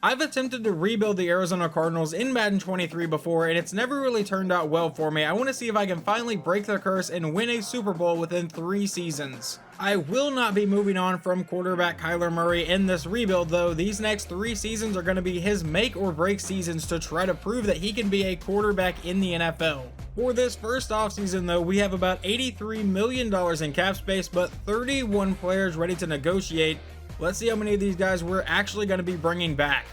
I've attempted to rebuild the Arizona Cardinals in Madden 23 before, and it's never really turned out well for me. I want to see if I can finally break the curse and win a Super Bowl within 3 seasons. I will not be moving on from quarterback Kyler Murray in this rebuild though. These next 3 seasons are going to be his make or break seasons to try to prove that he can be a quarterback in the NFL. For this first offseason though, we have about $83 million in cap space, but 31 players ready to negotiate. Let's see how many of these guys we're actually going to be bringing back.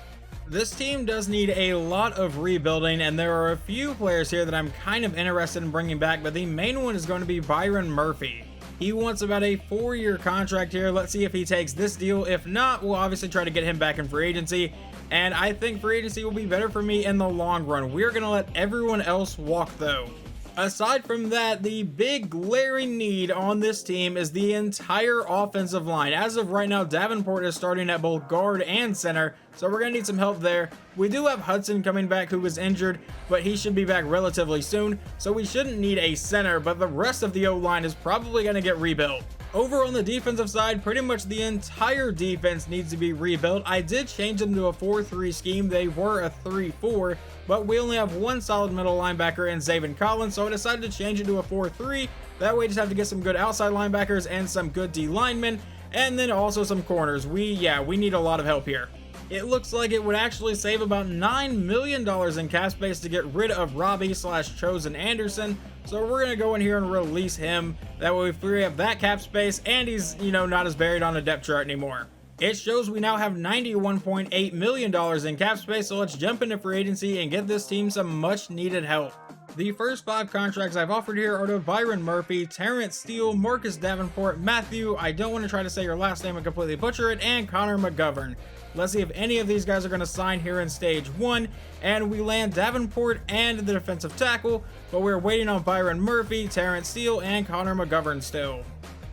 This team does need a lot of rebuilding, and there are a few players here that I'm kind of interested in bringing back, but the main one is going to be Byron Murphy. He wants about a 4-year contract here. Let's see if he takes this deal. If not, we'll obviously try to get him back in free agency, and I think free agency will be better for me in the long run. We're going to let everyone else walk though. Aside from that, the big glaring need on this team is the entire offensive line. As of right now, Davenport is starting at both guard and center, so we're going to need some help there. We do have Hudson coming back who was injured, but he should be back relatively soon, so we shouldn't need a center, but the rest of the O-line is probably going to get rebuilt. Over on the defensive side, pretty much the entire defense needs to be rebuilt. I did change them to a 4-3 scheme. They were a 3-4, but we only have one solid middle linebacker in Zaven Collins, so I decided to change it to a 4-3. That way, just have to get some good outside linebackers and some good D linemen, and then also some corners. We need a lot of help here. It looks like it would actually save about $9 million in cap space to get rid of Robbie/Chosen Anderson. So we're going to go in here and release him. That way we free up that cap space, and he's, not as buried on a depth chart anymore. It shows we now have $91.8 million in cap space, so let's jump into free agency and get this team some much needed help. The first 5 contracts I've offered here are to Byron Murphy, Terrence Steele, Marcus Davenport, Matthew, I don't want to try to say your last name and completely butcher it, and Connor McGovern. Let's see if any of these guys are going to sign here in stage 1, and we land Davenport and the defensive tackle, but we're waiting on Byron Murphy, Terrence Steele, and Connor McGovern still.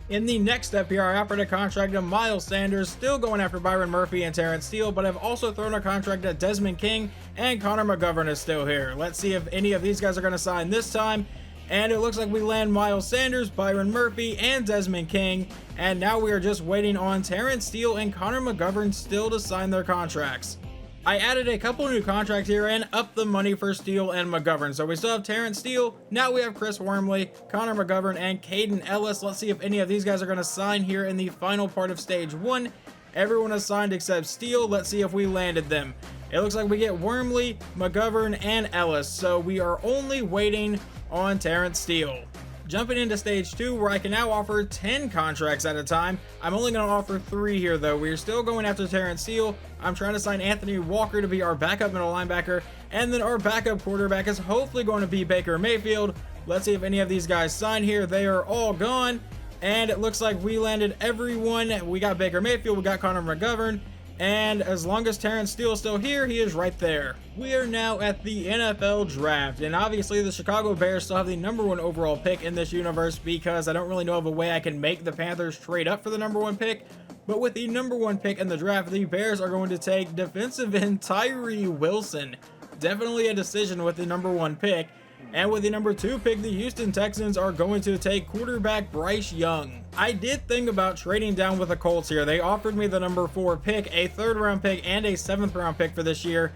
In the next step here, I offered a contract to Miles Sanders, still going after Byron Murphy and Terrence Steele, but I've also thrown a contract at Desmond King, and Connor McGovern is still here. Let's see if any of these guys are going to sign this time, and it looks like we land Miles Sanders, Byron Murphy, and Desmond King, and now we are just waiting on Terrence Steele and Connor McGovern still to sign their contracts. I added a couple new contracts here and upped the money for Steele and McGovern. So we still have Terrence Steele, now we have Chris Wormley, Connor McGovern, and Caden Ellis. Let's see if any of these guys are going to sign here in the final part of stage 1. Everyone has signed except Steele. Let's see if we landed them. It looks like we get Wormley, McGovern, and Ellis. So we are only waiting on Terrence Steele. Jumping into stage 2, where I can now offer 10 contracts at a time. I'm only going to offer 3 here though. We're still going after Terrence Steele. I'm trying to sign Anthony Walker to be our backup middle linebacker, and then our backup quarterback is hopefully going to be Baker Mayfield. Let's see if any of these guys sign here. They are all gone, and it looks like we landed everyone. We got Baker Mayfield, we got Connor McGovern, and as long as Terrence Steele is still here, he is right there. We are now at the NFL draft, and obviously the Chicago Bears still have the #1 overall pick in this universe, because I don't really know of a way I can make the Panthers trade up for the #1 pick. But with the #1 pick in the draft, the Bears are going to take defensive end Tyree Wilson. Definitely a decision with the #1 pick. And with the #2 pick, the Houston Texans are going to take quarterback Bryce Young. I did think about trading down with the Colts here. They offered me the #4 pick, a 3rd round pick, and a 7th round pick for this year.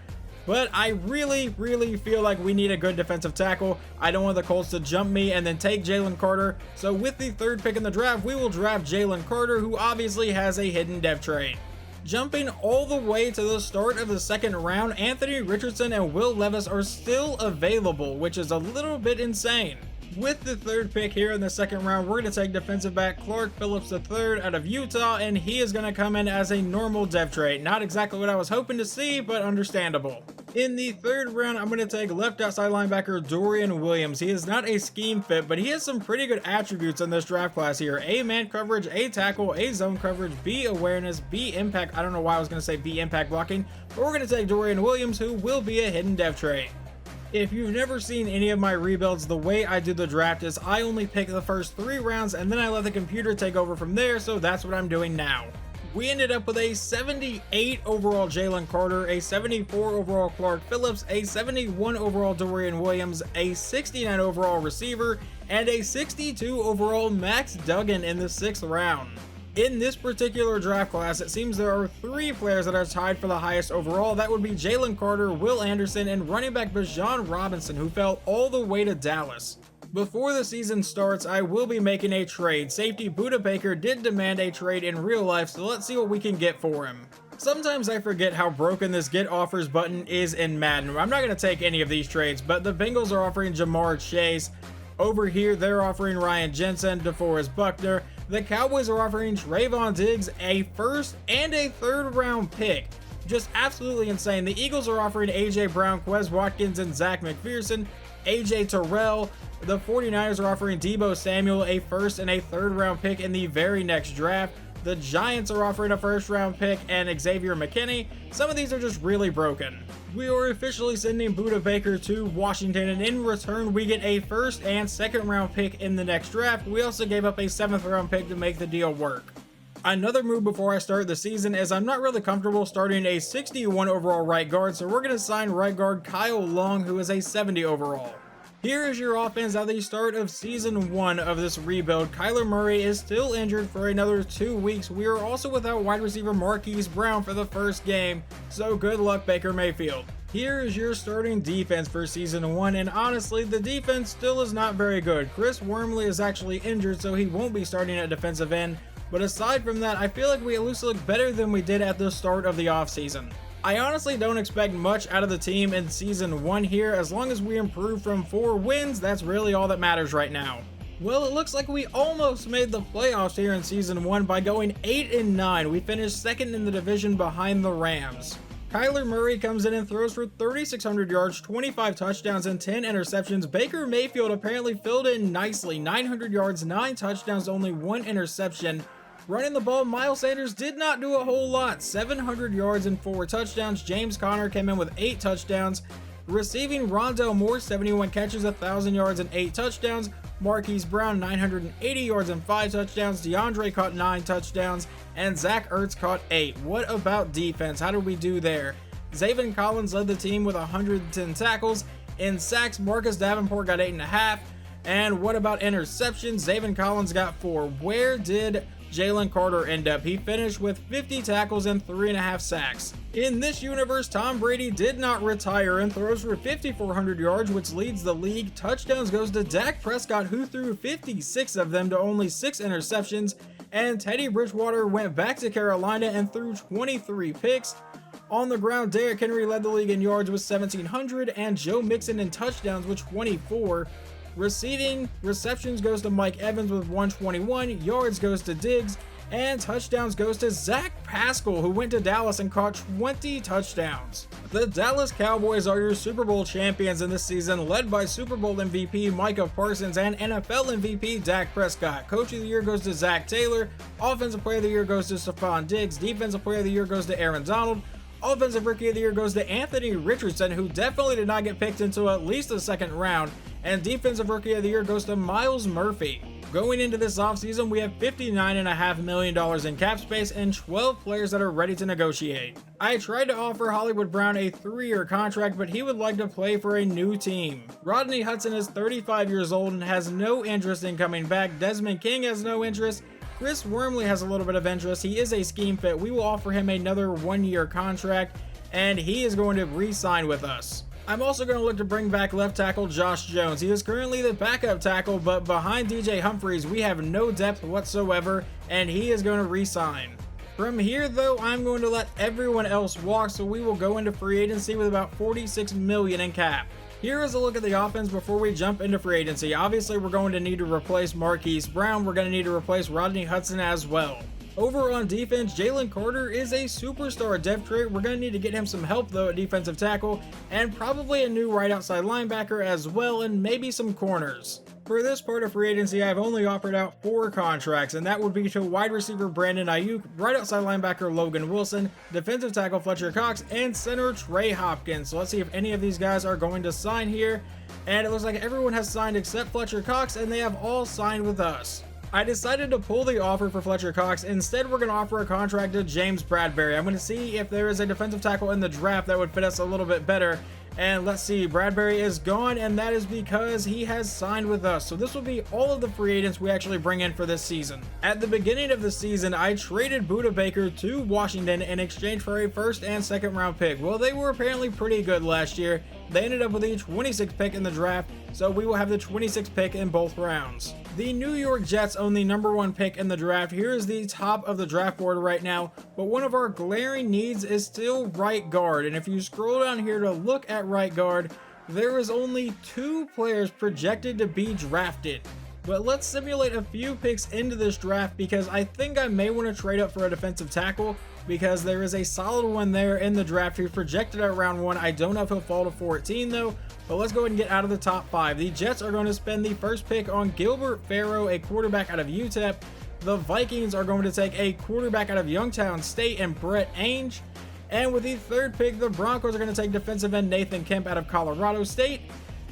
But I really feel like we need a good defensive tackle. I don't want the Colts to jump me and then take Jalen Carter. So with the 3rd pick in the draft, we will draft Jalen Carter, who obviously has a hidden depth trait. Jumping all the way to the start of the 2nd round, Anthony Richardson and Will Levis are still available, which is a little bit insane. With the 3rd pick here in the 2nd round, we're going to take defensive back Clark Phillips III out of Utah, and he is going to come in as a normal depth trait. Not exactly what I was hoping to see, but understandable. In the 3rd round, I'm going to take left outside linebacker Dorian Williams. He is not a scheme fit, but he has some pretty good attributes in this draft class here. A man coverage, A tackle, A zone coverage, B awareness, B impact. I don't know why I was going to say B impact blocking, but we're going to take Dorian Williams, who will be a hidden depth trait. If you've never seen any of my rebuilds, the way I do the draft is I only pick the first 3 rounds and then I let the computer take over from there, so that's what I'm doing now. We ended up with a 78 overall Jalen Carter, a 74 overall Clark Phillips, a 71 overall Dorian Williams, a 69 overall receiver, and a 62 overall Max Duggan in the 6th round. In this particular draft class, it seems there are 3 players that are tied for the highest overall. That would be Jalen Carter, Will Anderson, and running back Bijan Robinson, who fell all the way to Dallas. Before the season starts, I will be making a trade. Safety Budda Baker did demand a trade in real life, so let's see what we can get for him. Sometimes I forget how broken this get offers button is in Madden. I'm not going to take any of these trades, but the Bengals are offering Jamar Chase. Over here, they're offering Ryan Jensen, DeForest Buckner. The Cowboys are offering Trayvon Diggs a first and a third round pick. Just absolutely insane. The Eagles are offering AJ Brown, Quez Watkins, and Zach McPherson. AJ Terrell. The 49ers are offering Deebo Samuel a first and a third round pick in the very next draft. The Giants are offering a first round pick and Xavier McKinney. Some of these are just really broken. We are officially sending Budda Baker to Washington, and in return we get a first and second round pick in the next draft. We also gave up a 7th round pick to make the deal work. Another move before I start the season is I'm not really comfortable starting a 61 overall right guard, so we're going to sign right guard Kyle Long, who is a 70 overall. Here is your offense at the start of Season 1 of this rebuild. Kyler Murray is still injured for another 2 weeks. We are also without wide receiver Marquise Brown for the first game, so good luck Baker Mayfield. Here is your starting defense for Season 1, and honestly, the defense still is not very good. Chris Wormley is actually injured, so he won't be starting at defensive end, but aside from that, I feel like we at least look better than we did at the start of the offseason. I honestly don't expect much out of the team in Season 1 here. As long as we improve from 4 wins, that's really all that matters right now. Well, it looks like we almost made the playoffs here in Season 1 by going 8-9. We finished second in the division behind the Rams. Kyler Murray comes in and throws for 3,600 yards, 25 touchdowns, and 10 interceptions. Baker Mayfield apparently filled in nicely, 900 yards, 9 touchdowns, only 1 interception. Running the ball, Miles Sanders did not do a whole lot, 700 yards and 4 touchdowns. James Conner came in with 8 touchdowns. Receiving, Rondale Moore, 71 catches, 1,000 yards and 8 touchdowns. Marquise Brown, 980 yards and 5 touchdowns. DeAndre caught 9 touchdowns, and Zach Ertz caught 8. What about defense? How did we do there? Zaven Collins led the team with 110 tackles. In sacks, Marcus Davenport got 8.5. And what about interceptions? Zaven Collins got 4. Where did Jalen Carter end up? He finished with 50 tackles and 3.5 sacks. In this universe, Tom Brady did not retire and throws for 5,400 yards, which leads the league. Touchdowns goes to Dak Prescott, who threw 56 of them to only 6 interceptions. And Teddy Bridgewater went back to Carolina and threw 23 picks. On the ground, Derrick Henry led the league in yards with 1,700, and Joe Mixon in touchdowns with 24. Receiving, receptions goes to Mike Evans with 121, yards goes to Diggs, and touchdowns goes to Zach Pascal, who went to Dallas and caught 20 touchdowns. The Dallas Cowboys are your Super Bowl champions in this season, led by Super Bowl MVP Micah Parsons and NFL MVP Dak Prescott. Coach of the Year goes to Zach Taylor, Offensive Player of the Year goes to Stephon Diggs, Defensive Player of the Year goes to Aaron Donald, Offensive Rookie of the Year goes to Anthony Richardson, who definitely did not get picked until at least the second round, and Defensive Rookie of the Year goes to Myles Murphy. Going into this offseason, we have $59.5 million in cap space and 12 players that are ready to negotiate. I tried to offer Hollywood Brown a 3-year contract, but he would like to play for a new team. Rodney Hudson is 35 years old and has no interest in coming back. Desmond King has no interest. Chris Wormley has a little bit of interest. He is a scheme fit. We will offer him another 1-year contract, and he is going to re-sign with us. I'm also going to look to bring back left tackle Josh Jones. He is currently the backup tackle, but behind DJ Humphries, we have no depth whatsoever, and he is going to re-sign. From here, though, I'm going to let everyone else walk, so we will go into free agency with about $46 million in cap. Here is a look at the offense before we jump into free agency. Obviously, we're going to need to replace Marquise Brown. We're going to need to replace Rodney Hudson as well. Over on defense, Jalen Carter is a superstar depth trait. We're going to need to get him some help, though, at defensive tackle, and probably a new right outside linebacker as well, and maybe some corners. For this part of free agency, I've only offered out 4 contracts, and that would be to wide receiver Brandon Ayuk, right outside linebacker Logan Wilson, defensive tackle Fletcher Cox, and center Trey Hopkins. So let's see if any of these guys are going to sign here. And it looks like everyone has signed except Fletcher Cox, and they have all signed with us. I decided to pull the offer for Fletcher Cox. Instead, we're going to offer a contract to James Bradberry. I'm going to see if there is a defensive tackle in the draft that would fit us a little bit better. And let's see, Bradbury is gone, and that is because he has signed with us. So this will be all of the free agents we actually bring in for this season. At the beginning of the season, I traded Budda Baker to Washington in exchange for a first and second round pick. Well, they were apparently pretty good last year. They ended up with a 26th pick in the draft, so we will have the 26th pick in both rounds. The New York Jets own the number 1 pick in the draft. Here is the top of the draft board right now, but one of our glaring needs is still right guard. And if you scroll down here to look at right guard, there is only 2 players projected to be drafted. But let's simulate a few picks into this draft because I think I may want to trade up for a defensive tackle because there is a solid one there in the draft who's projected at round 1. I don't know if he'll fall to 14 though, but let's go ahead and get out of the top 5. The Jets are going to spend the first pick on Gilbert Farrow, a quarterback out of UTEP. The Vikings are going to take a quarterback out of Youngstown State and Brett Ainge. And with the third pick, the Broncos are going to take defensive end Nathan Kemp out of Colorado State.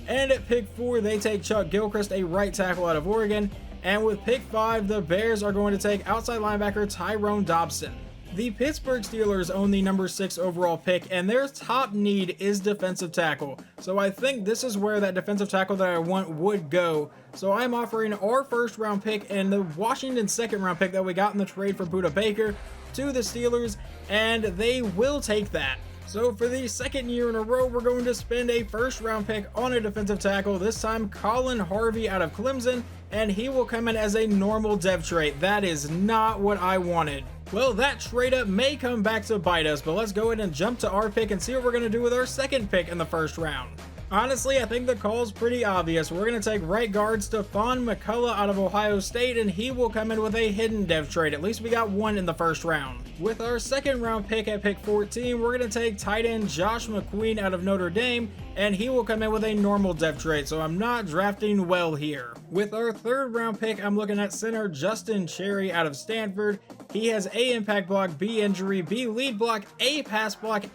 And at pick 4, they take Chuck Gilchrist, a right tackle out of Oregon. And with pick 5, the Bears are going to take outside linebacker Tyrone Dobson. The Pittsburgh Steelers own the number 6 overall pick, and their top need is defensive tackle. So I think this is where that defensive tackle that I want would go. So I'm offering our first round pick and the Washington second round pick that we got in the trade for Budda Baker to the Steelers, and they will take that. So for the second year in a row, we're going to spend a first round pick on a defensive tackle, this time Colin Harvey out of Clemson, and he will come in as a normal dev trait. That is not what I wanted. Well, that trade up may come back to bite us, but let's go ahead and jump to our pick and see what we're going to do with our second pick in the first round. Honestly, I think the call's pretty obvious. We're going to take right guard Stephon McCullough out of Ohio State, and he will come in with a hidden dev trade. At least we got one in the first round. With our second round pick at pick 14, we're going to take tight end Josh McQueen out of Notre Dame, and he will come in with a normal dev trade, so I'm not drafting well here. With our third round pick, I'm looking at center Justin Cherry out of Stanford. He has A impact block, B injury, B lead block, A pass block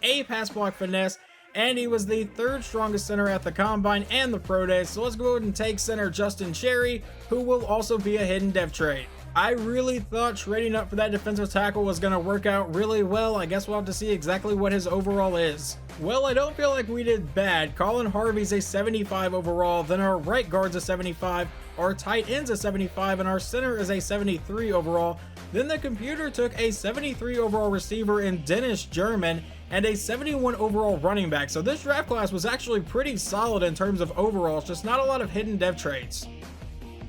finesse, and he was the 3rd strongest center at the Combine and the Pro Day. So let's go ahead and take center Justin Cherry, who will also be a hidden dev trade. I really thought trading up for that defensive tackle was going to work out really well. I guess we'll have to see exactly what his overall is. Well, I don't feel like we did bad. Colin Harvey's a 75 overall, then our right guard's a 75, our tight end's a 75, and our center is a 73 overall. Then the computer took a 73 overall receiver in Dennis German and a 71 overall running back. So this draft class was actually pretty solid in terms of overalls, just not a lot of hidden dev traits.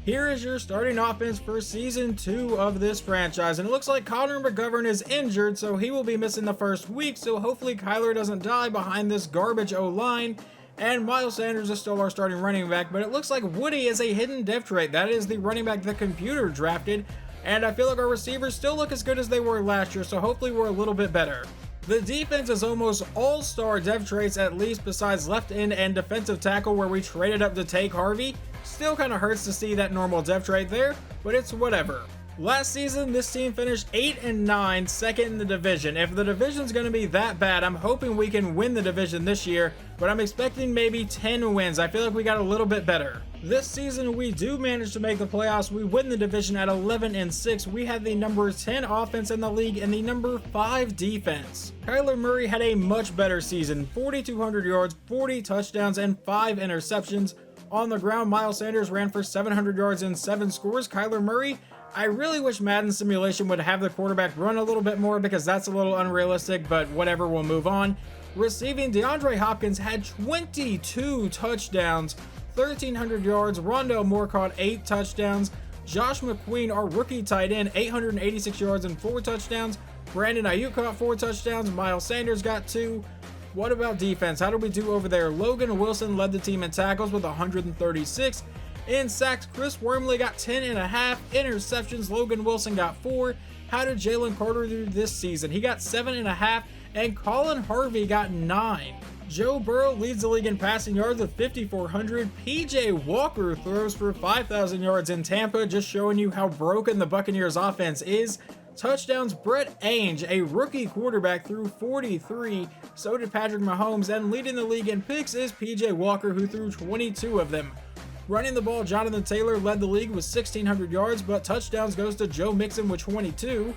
Here is your starting offense for season 2 of this franchise, and it looks like Connor McGovern is injured, so he will be missing the first week, so hopefully KYLER doesn't die behind this garbage O-line. And Miles Sanders is still our starting running back, but it looks like Woody is a hidden dev trait. That is the running back the computer drafted, and I feel like our receivers still look as good as they were last year, so hopefully we're a little bit better. The defense is almost all-star dev traits, at least besides left end and defensive tackle, where we traded up to take Harvey. Still kind of hurts to see that normal dev trait there, but it's whatever. Last season, this team finished 8-9, second in the division. If the division's going to be that bad, I'm hoping we can win the division this year, but I'm expecting maybe 10 wins. I feel like we got a little bit better. This season, we do manage to make the playoffs. We win the division at 11-6. We had the number 10 offense in the league and the number 5 defense. Kyler Murray had a much better season, 4,200 yards, 40 touchdowns, and 5 interceptions. On the ground, Miles Sanders ran for 700 yards and 7 scores. Kyler Murray, I really wish Madden Simulation would have the quarterback run a little bit more because that's a little unrealistic, but whatever, we'll move on. Receiving, DeAndre Hopkins had 22 touchdowns, 1,300 yards. Rondale Moore caught 8 touchdowns. Josh McQueen, our rookie tight end, 886 yards and 4 touchdowns. Brandon Ayuk caught 4 touchdowns. Miles Sanders got 2. What about defense? How did we do over there? Logan Wilson led the team in tackles with 136. In sacks, Chris Wormley got 10.5. Interceptions, Logan Wilson got 4. How did Jalen Carter do this season? He got 7.5, and Colin Harvey got 9. Joe Burrow leads the league in passing yards with 5,400. PJ Walker throws for 5,000 yards in Tampa, just showing you how broken the Buccaneers offense is. Touchdowns, Brett Ainge, a rookie quarterback, threw 43. So did Patrick Mahomes, and leading the league in picks is PJ Walker, who threw 22 of them. Running the ball, Jonathan Taylor led the league with 1,600 yards, but touchdowns goes to Joe Mixon with 22.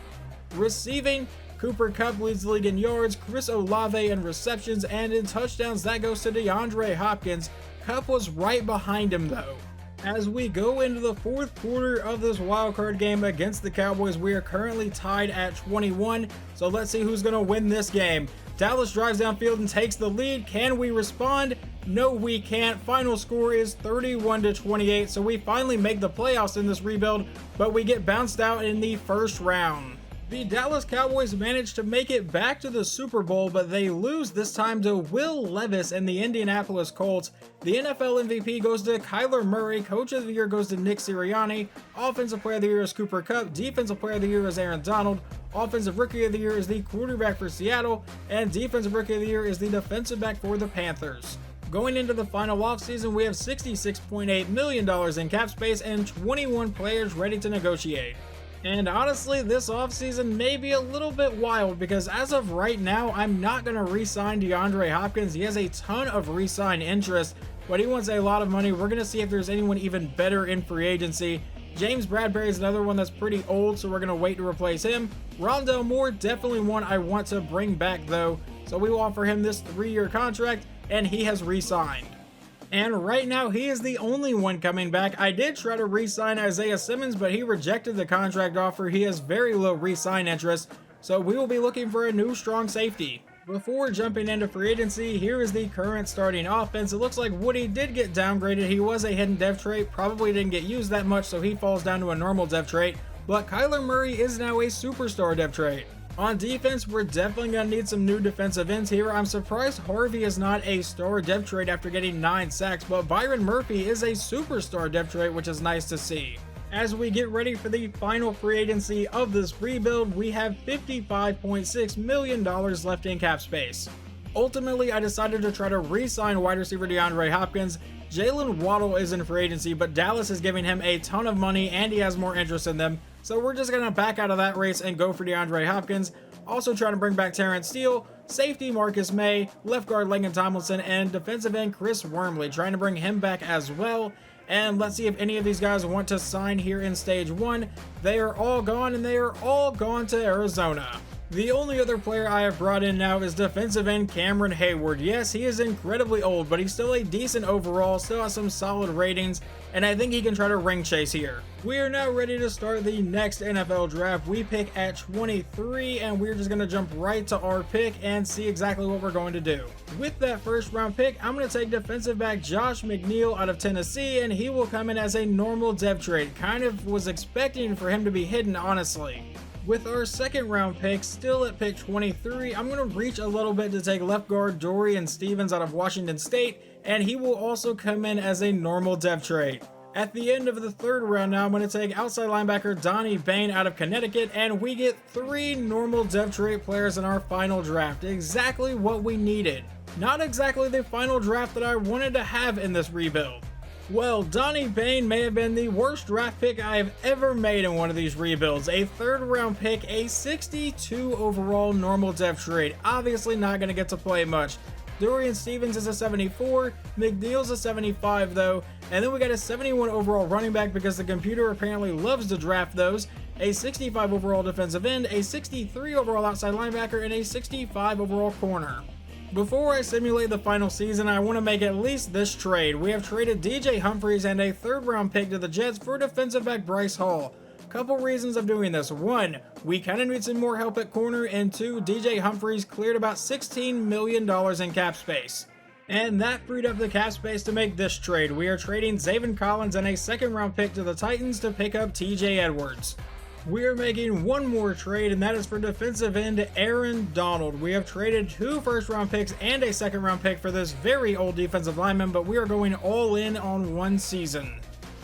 Receiving, Cooper Kupp leads the league in yards, Chris Olave in receptions, and in touchdowns that goes to DeAndre Hopkins. Kupp was right behind him though. As we go into the fourth quarter of this wildcard game against the Cowboys, we are currently tied at 21, so let's see who's going to win this game. Dallas drives downfield and takes the lead. Can we respond? No, we can't. Final score is 31-28, so we finally make the playoffs in this rebuild, but we get bounced out in the first round. The Dallas Cowboys managed to make it back to the Super Bowl, but they lose this time to Will Levis and the Indianapolis Colts. The NFL MVP goes to KYLER Murray, Coach of the Year goes to Nick Sirianni, Offensive Player of the Year is Cooper Kupp, Defensive Player of the Year is Aaron Donald, Offensive Rookie of the Year is the quarterback for Seattle, and Defensive Rookie of the Year is the defensive back for the Panthers. Going into the final offseason, we have $66.8 million in cap space and 21 players ready to negotiate. And honestly, this offseason may be a little bit wild because as of right now, I'm not going to re-sign DeAndre Hopkins. He has a ton of re-sign interest, but he wants a lot of money. We're going to see if there's anyone even better in free agency. James Bradbury is another one that's pretty old, so we're going to wait to replace him. Rondale Moore, definitely one I want to bring back though, so we will offer him this 3-year contract, and he has re-signed. And right now, he is the only one coming back. I did try to re-sign Isaiah Simmons, but he rejected the contract offer. He has very low re-sign interest, so we will be looking for a new strong safety. Before jumping into free agency, here is the current starting offense. It looks like Woody did get downgraded. He was a hidden depth trait, probably didn't get used that much, so he falls down to a normal depth trait. But KYLER Murray is now a superstar depth trait. On defense, we're definitely going to need some new defensive ends here. I'm surprised Harvey is not a star depth trait after getting 9 sacks, but Byron Murphy is a superstar depth trait, which is nice to see. As we get ready for the final free agency of this rebuild, we have $55.6 million left in cap space. Ultimately, I decided to try to re-sign wide receiver DeAndre Hopkins. Jalen Waddle is in free agency, but Dallas is giving him a ton of money and he has more interest in them. So we're just going to back out of that race and go for DeAndre Hopkins. Also trying to bring back Terrence Steele, safety Marcus May, left guard Laken Tomlinson, and defensive end Chris Wormley. Trying to bring him back as well. And let's see if any of these guys want to sign here in stage 1. They are all gone, and they are all gone to Arizona. The only other player I have brought in now is defensive end Cameron Hayward. Yes, he is incredibly old, but he's still a decent overall, still has some solid ratings, and I think he can try to ring chase here. We are now ready to start the next NFL draft. We pick at 23, and we're just going to jump right to our pick and see exactly what we're going to do. With that first round pick, I'm going to take defensive back Josh McNeil out of Tennessee, and he will come in as a normal depth trait. Kind of was expecting for him to be hidden, honestly. With our second round pick, still at pick 23, I'm going to reach a little bit to take left guard Dorian Stevens out of Washington State, and he will also come in as a normal depth trait. At the end of the third round now, I'm going to take outside linebacker Donnie Bain out of Connecticut, and we get 3 normal depth trait players in our final draft. Exactly what we needed. Not exactly the final draft that I wanted to have in this rebuild. Well, Donnie Bain may have been the worst draft pick I have ever made in one of these rebuilds. A 3rd round pick, a 62 overall normal depth trait. Obviously not going to get to play much. Dorian Stevens is a 74, McNeil's a 75 though, and then we got a 71 overall running back because the computer apparently loves to draft those, a 65 overall defensive end, a 63 overall outside linebacker, and a 65 overall corner. Before I simulate the final season, I want to make at least this trade. We have traded DJ Humphries and a 3rd round pick to the Jets for defensive back Bryce Hall. Couple reasons of doing this. 1, we kind of need some more help at corner, and 2, DJ Humphries cleared about $16 million in cap space. And that freed up the cap space to make this trade. We are trading Zaven Collins and a 2nd round pick to the Titans to pick up TJ Edwards. We are making one more trade, and that is for defensive end Aaron Donald. We have traded 2 first round picks and a 2nd round pick for this very old defensive lineman, but we are going all in on 1 season.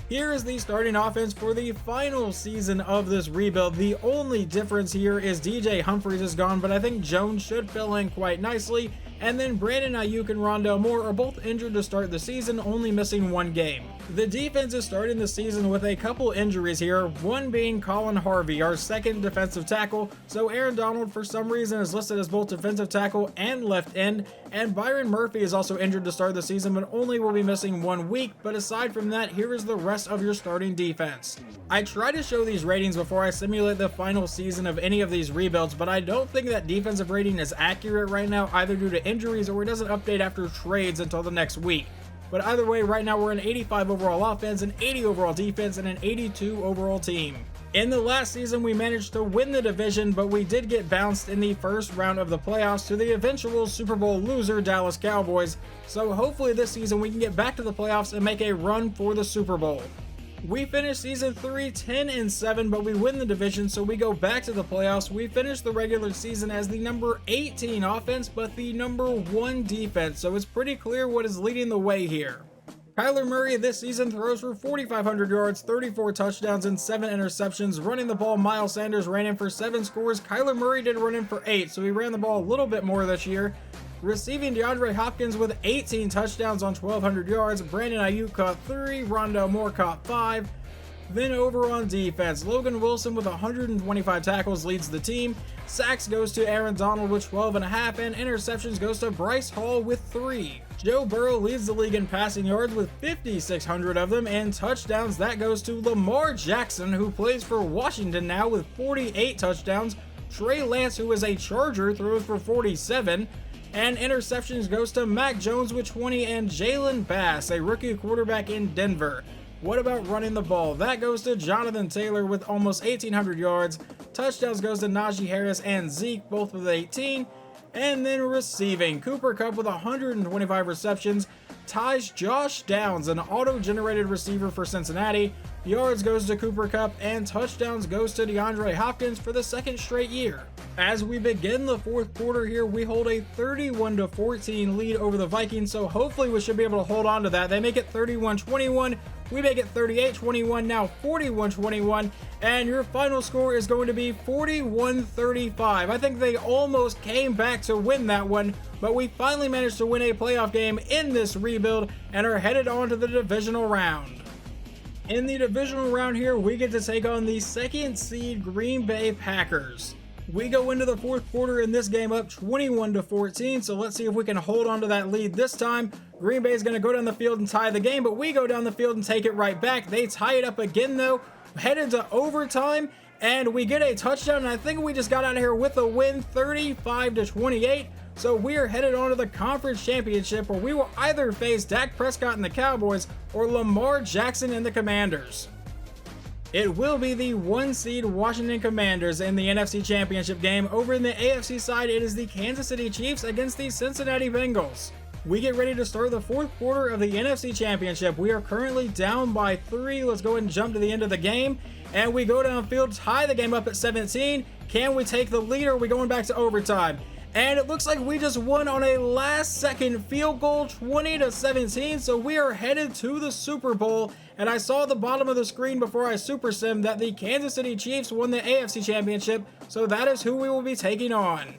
Here is the starting offense for the final season of this rebuild. The only difference here is DJ Humphries is gone, but I think Jones should fill in quite nicely. And then Brandon Ayuk and Rondale Moore are both injured to start the season, only missing 1 game. The defense is starting the season with a couple injuries here, one being Colin Harvey, our second defensive tackle, so Aaron Donald for some reason is listed as both defensive tackle and left end, and Byron Murphy is also injured to start the season but only will be missing 1 week, but aside from that, here is the rest of your starting defense. I try to show these ratings before I simulate the final season of any of these rebuilds, but I don't think that defensive rating is accurate right now, either due to injuries or it doesn't update after trades until the next week. But either way, right now we're an 85 overall offense, an 80 overall defense, and an 82 overall team. In the last season, we managed to win the division, but we did get bounced in the first round of the playoffs to the eventual Super Bowl loser, Dallas Cowboys. So hopefully this season we can get back to the playoffs and make a run for the Super Bowl. We finished season 3 10-7, but we win the division, so we go back to the playoffs. We finished the regular season as the number 18 offense, but the number 1 defense, so it's pretty clear what is leading the way here. Kyler Murray this season throws for 4,500 yards, 34 touchdowns, and 7 interceptions. Running the ball, Miles Sanders ran in for 7 scores. Kyler Murray did run in for 8, so he ran the ball a little bit more this year. Receiving, DeAndre Hopkins with 18 touchdowns on 1,200 yards. Brandon Ayuk caught 3, Rondale Moore caught 5. Then over on defense, Logan Wilson with 125 tackles leads the team. Sacks goes to Aaron Donald with 12.5, and interceptions goes to Bryce Hall with 3. Joe Burrow leads the league in passing yards with 5,600 of them, and touchdowns that goes to Lamar Jackson, who plays for Washington now, with 48 touchdowns. Trey Lance, who is a Charger, throws for 47. And interceptions goes to Mac Jones with 20 and Jalen Bass, a rookie quarterback in Denver. What about running the ball? That goes to Jonathan Taylor with almost 1,800 yards. Touchdowns goes to Najee Harris and Zeke, both with 18. And then receiving, Cooper Kupp with 125 receptions ties Josh Downs, an auto-generated receiver for Cincinnati. Yards goes to Cooper Kupp, and touchdowns goes to DeAndre Hopkins for the 2nd straight year. As we begin the 4th quarter here, we hold a 31-14 lead over the Vikings, so hopefully we should be able to hold on to that. They make it 31-21. We make it 38-21, now 41-21, and your final score is going to be 41-35. I think they almost came back to win that one, but we finally managed to win a playoff game in this rebuild and are headed on to the divisional round. In the divisional round here, we get to take on the 2nd seed Green Bay Packers. We go into the 4th quarter in this game up 21-14, so let's see if we can hold on to that lead this time. Green Bay is going to go down the field and tie the game, but we go down the field and take it right back. They tie it up again though, head into overtime, and we get a touchdown, and I think we just got out of here with a win, 35-28. So we are headed on to the conference championship, where we will either face Dak Prescott and the Cowboys or Lamar Jackson and the Commanders. It will be the 1 seed Washington Commanders in the NFC Championship game. Over in the AFC side, it is the Kansas City Chiefs against the Cincinnati Bengals. We get ready to start the 4th quarter of the NFC Championship. We are currently down by 3. Let's go ahead and jump to the end of the game. And we go downfield, tie the game up at 17. Can we take the lead, or are we going back to overtime? And it looks like we just won on a last-second field goal, 20-17, so we are headed to the Super Bowl. And I saw at the bottom of the screen before I super simmed that the Kansas City Chiefs won the AFC Championship, so that is who we will be taking on.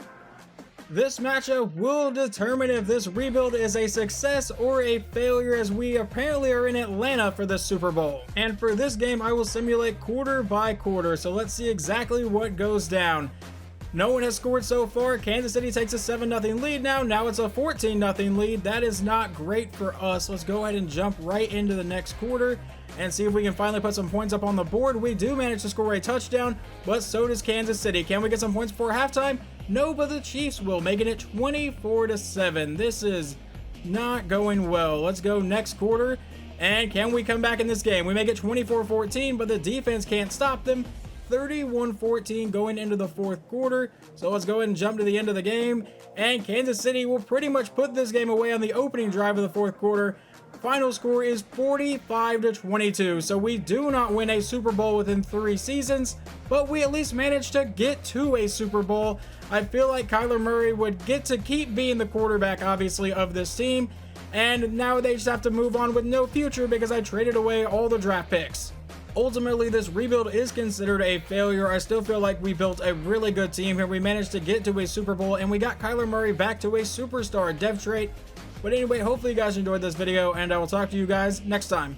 This matchup will determine if this rebuild is a success or a failure, as we apparently are in Atlanta for the Super Bowl. And for this game, I will simulate quarter by quarter, so let's see exactly what goes down. No one has scored so far. Kansas City takes a 7-0 lead now. Now it's a 14-0 lead. That is not great for us. Let's go ahead and jump right into the next quarter and see if we can finally put some points up on the board. We do manage to score a touchdown, but so does Kansas City. Can we get some points before halftime? No, but the Chiefs will, making it 24-7. This is not going well. Let's go next quarter. And can we come back in this game? We make it 24-14, but the defense can't stop them. 31-14 going into the 4th quarter. So let's go ahead and jump to the end of the game. And Kansas City will pretty much put this game away on the opening drive of the 4th quarter. Final score is 45-22. So we do not win a Super Bowl within 3 seasons, but we at least managed to get to a Super Bowl. I feel like Kyler Murray would get to keep being the quarterback, obviously, of this team. And now they just have to move on with no future because I traded away all the draft picks. Ultimately, this rebuild is considered a failure. I still feel like we built a really good team here. We managed to get to a Super Bowl, and we got Kyler Murray back to a superstar dev trait. But anyway, hopefully you guys enjoyed this video, and I will talk to you guys next time.